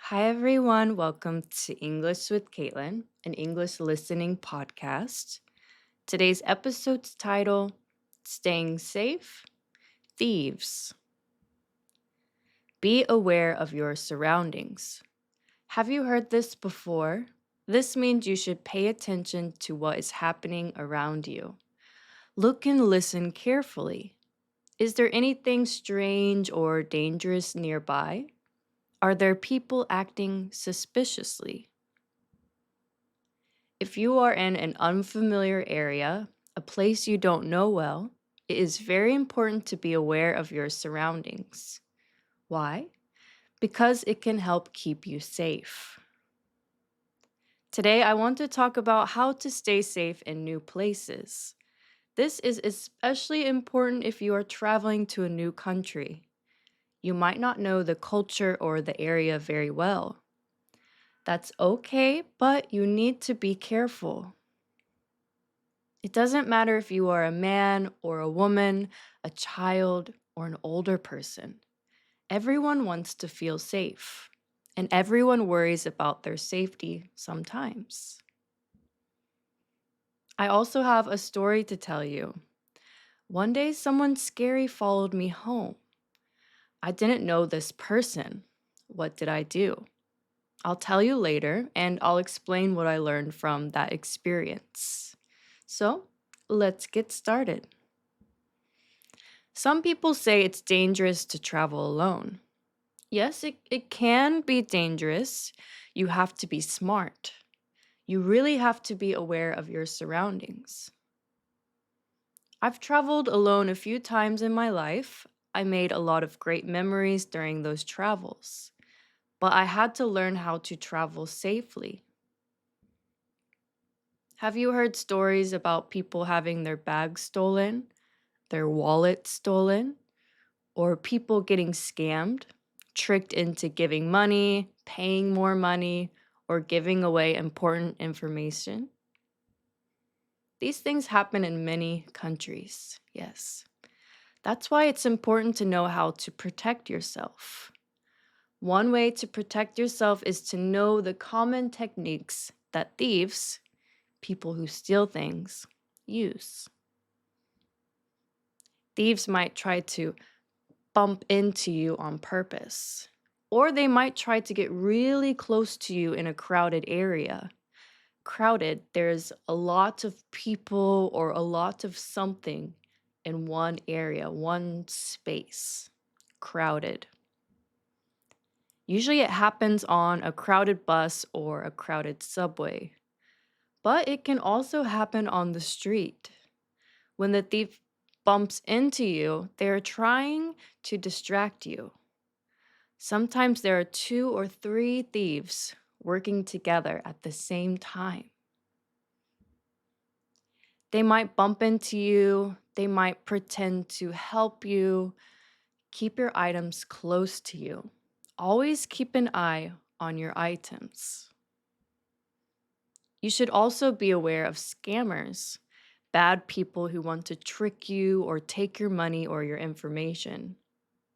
Hi, everyone. Welcome to English with Caitlin, an English listening podcast. Today's episode's title Staying Safe Thieves. Be aware of your surroundings. Have you heard this before? This means you should pay attention to what is happening around you. Look and listen carefully. Is there anything strange or dangerous nearby? Are there people acting suspiciously? If you are in an unfamiliar area, a place you don't know well, it is very important to be aware of your surroundings. Why? Because it can help keep you safe. Today, I want to talk about how to stay safe in new places. This is especially important if you are traveling to a new country. You might not know the culture or the area very well. That's okay, but you need to be careful. It doesn't matter if you are a man or a woman, a child, or an older person. Everyone wants to feel safe, and everyone worries about their safety sometimes. I also have a story to tell you. One day, someone scary followed me home. I didn't know this person. What did I do? I'll tell you later, and I'll explain what I learned from that experience. So, let's get started. Some people say it's dangerous to travel alone. Yes, it can be dangerous. You have to be smart. You really have to be aware of your surroundings. I've traveled alone a few times in my life. I made a lot of great memories during those travels, but I had to learn how to travel safely. Have you heard stories about people having their bags stolen, their wallets stolen, or people getting scammed, tricked into giving money, paying more money, or giving away important information? These things happen in many countries, yes. That's why it's important to know how to protect yourself. One way to protect yourself is to know the common techniques that thieves, people who steal things, use. Thieves might try to bump into you on purpose. Or they might try to get really close to you in a crowded area. Crowded, there's a lot of people or a lot of something in one area, one space. Crowded. Usually it happens on a crowded bus or a crowded subway. But it can also happen on the street. When the thief bumps into you, they're trying to distract you. Sometimes there are two or three thieves working together at the same time. They might bump into you, they might pretend to help you. Keep your items close to you. Always keep an eye on your items. You should also be aware of scammers, bad people who want to trick you or take your money or your information.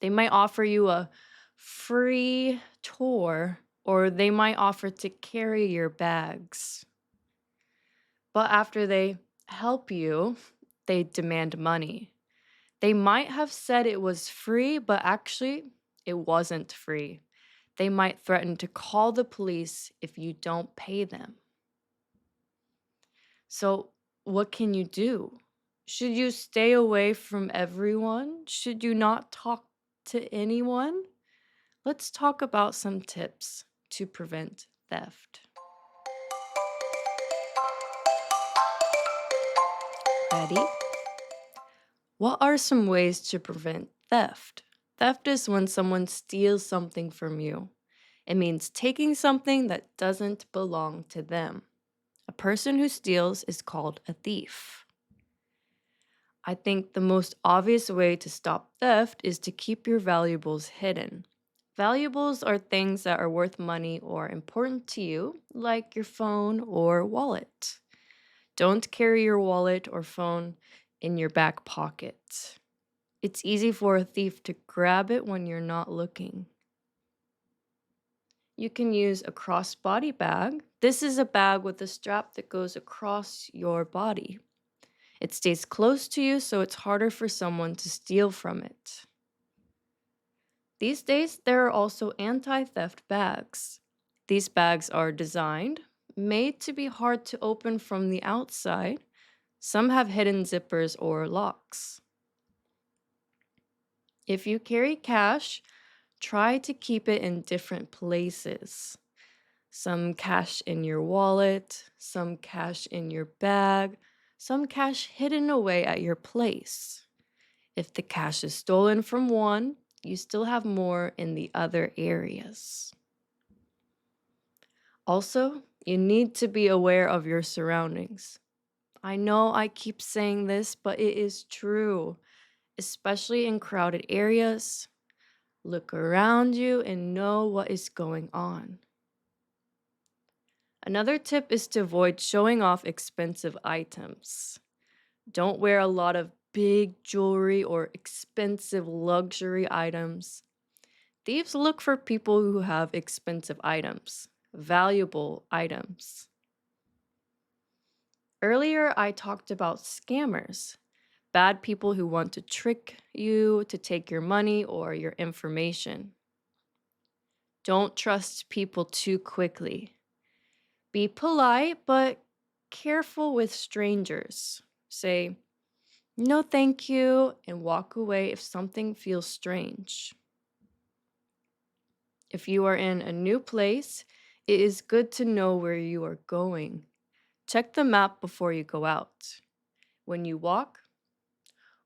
They might offer you a free tour or they might offer to carry your bags. But after they help you, they demand money. They might have said it was free, but actually, it wasn't free. They might threaten to call the police if you don't pay them. So, what can you do? Should you stay away from everyone? Should you not talk to anyone? Let's talk about some tips to prevent theft. Ready? What are some ways to prevent theft? Theft is when someone steals something from you. It means taking something that doesn't belong to them. A person who steals is called a thief. I think the most obvious way to stop theft is to keep your valuables hidden. Valuables are things that are worth money or important to you, like your phone or wallet. Don't carry your wallet or phone in your back pocket. It's easy for a thief to grab it when you're not looking. You can use a crossbody bag. This is a bag with a strap that goes across your body. It stays close to you, so it's harder for someone to steal from it. These days, there are also anti theft bags. These bags are designed, made to be hard to open from the outside. Some have hidden zippers or locks. If you carry cash, try to keep it in different places. Some cash in your wallet, some cash in your bag, some cash hidden away at your place. If the cash is stolen from one, you still have more in the other areas. Also, you need to be aware of your surroundings. I know I keep saying this, but it is true, especially in crowded areas. Look around you and know what is going on. Another tip is to avoid showing off expensive items. Don't wear a lot of big jewelry or expensive luxury items. Thieves look for people who have expensive items, valuable items. Earlier, I talked about scammers, bad people who want to trick you to take your money or your information. Don't trust people too quickly. Be polite, but careful with strangers. Say, no, thank you, and walk away if something feels strange. If you are in a new place, it is good to know where you are going. Check the map before you go out. When you walk,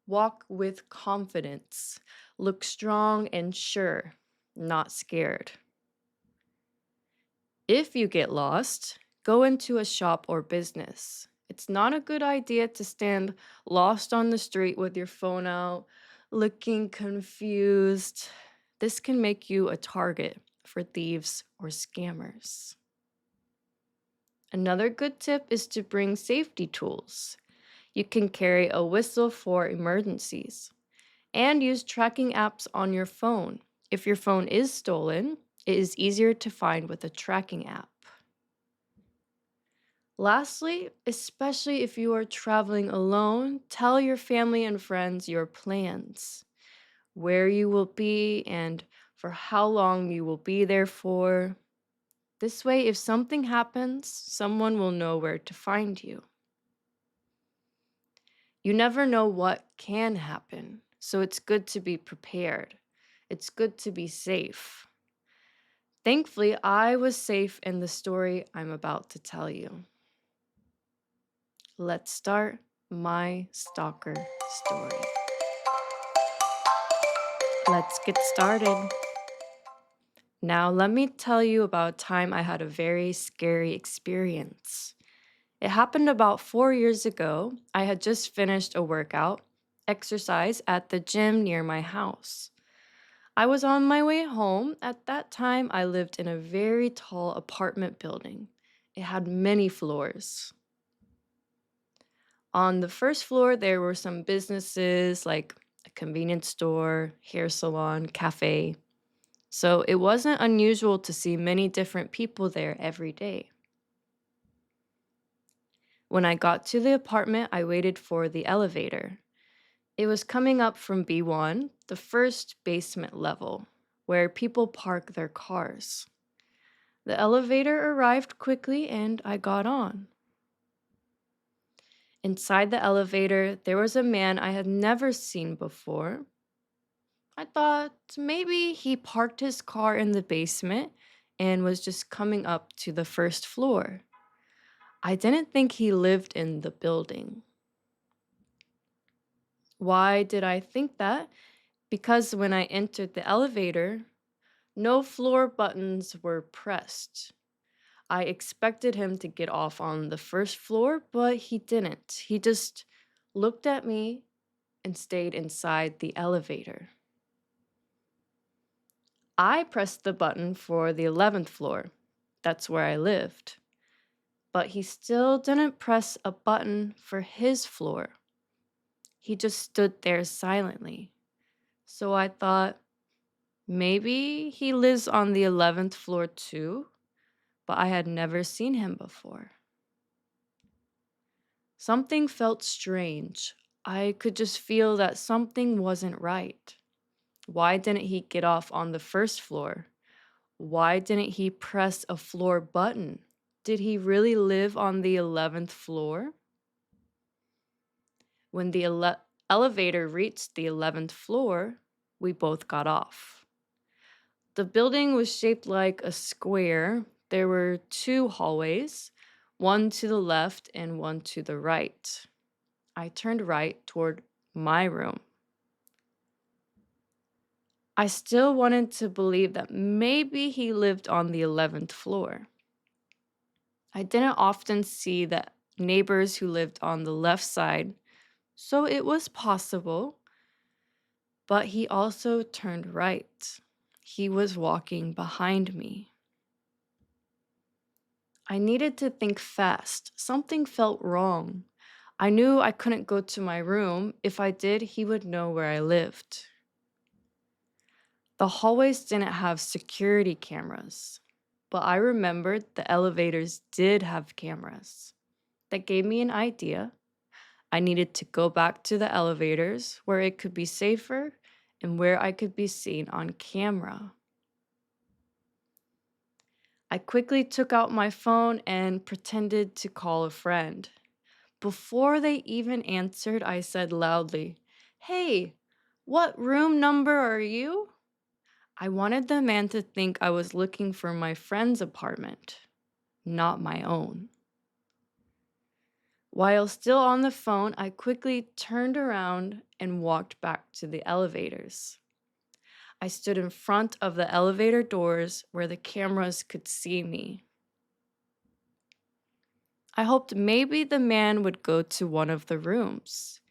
walk with confidence. Look strong and sure, not scared. If you get lost, go into a shop or business. It's not a good idea to stand lost on the street with your phone out, looking confused. This can make you a target for thieves or scammers. Another good tip is to bring safety tools. You can carry a whistle for emergencies and use tracking apps on your phone. If your phone is stolen, it is easier to find with a tracking app. Lastly, especially if you are traveling alone, tell your family and friends your plans, where you will be, and for how long you will be there for. This way, if something happens, someone will know where to find you. You never know what can happen, so it's good to be prepared. It's good to be safe. Thankfully, I was safe in the story I'm about to tell you. Let's start my stalker story. Let's get started. Now, let me tell you about a time I had a very scary experience. It happened about 4 years ago. I had just finished a workout, exercise at the gym near my house. I was on my way home. At that time, I lived in a very tall apartment building. It had many floors. On the first floor, there were some businesses like a convenience store, hair salon, cafe. So it wasn't unusual to see many different people there every day. When I got to the apartment, I waited for the elevator. It was coming up from B1, the first basement level, where people park their cars. The elevator arrived quickly and I got on. Inside the elevator, there was a man I had never seen before. I thought maybe he parked his car in the basement and was just coming up to the first floor. I didn't think he lived in the building. Why did I think that? Because when I entered the elevator, no floor buttons were pressed. I expected him to get off on the first floor, but he didn't. He just looked at me and stayed inside the elevator. I pressed the button for the 11th floor. That's where I lived. But he still didn't press a button for his floor. He just stood there silently. So I thought, Maybe he lives on the 11th floor too, but I had never seen him before. Something felt strange. I could just feel that something wasn't right. Why didn't he get off on the first floor? Why didn't he press a floor button? Did he really live on the 11th floor? When the elevator reached the 11th floor, we both got off. The building was shaped like a square. There were two hallways, one to the left and one to the right. I turned right toward my room. I still wanted to believe that maybe he lived on the 11th floor. I didn't often see the neighbors who lived on the left side, so it was possible. But he also turned right. He was walking behind me. I needed to think fast. Something felt wrong. I knew I couldn't go to my room. If I did, he would know where I lived. The hallways didn't have security cameras, but I remembered the elevators did have cameras. That gave me an idea. I needed to go back to the elevators where it could be safer and where I could be seen on camera. I quickly took out my phone and pretended to call a friend. Before they even answered, I said loudly, "Hey, what room number are you?" I wanted the man to think I was looking for my friend's apartment, not my own. While still on the phone, I quickly turned around and walked back to the elevators. I stood in front of the elevator doors where the cameras could see me. I hoped maybe the man would go to one of the rooms.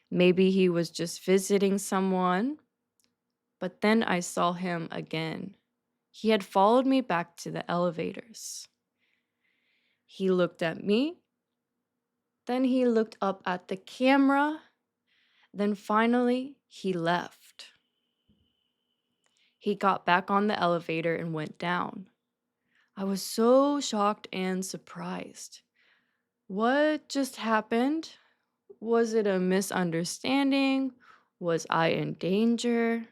Maybe he was just visiting someone. But then I saw him again. He had followed me back to the elevators. He looked at me. Then he looked up at the camera. Then finally, he left. He got back on the elevator and went down. I was so shocked and surprised. What just happened? Was it a misunderstanding? Was I in danger?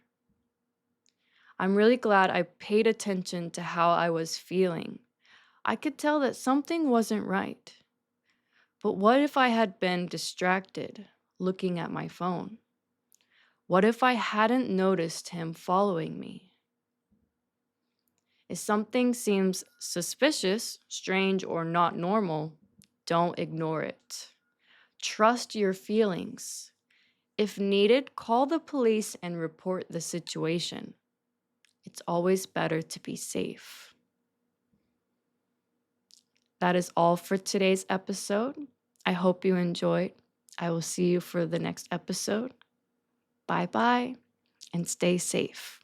I'm really glad I paid attention to how I was feeling. I could tell that something wasn't right. But what if I had been distracted, looking at my phone? What if I hadn't noticed him following me? If something seems suspicious, strange, or not normal, don't ignore it. Trust your feelings. If needed, call the police and report the situation. It's always better to be safe. That is all for today's episode. I hope you enjoyed. I will see you for the next episode. Bye bye and stay safe.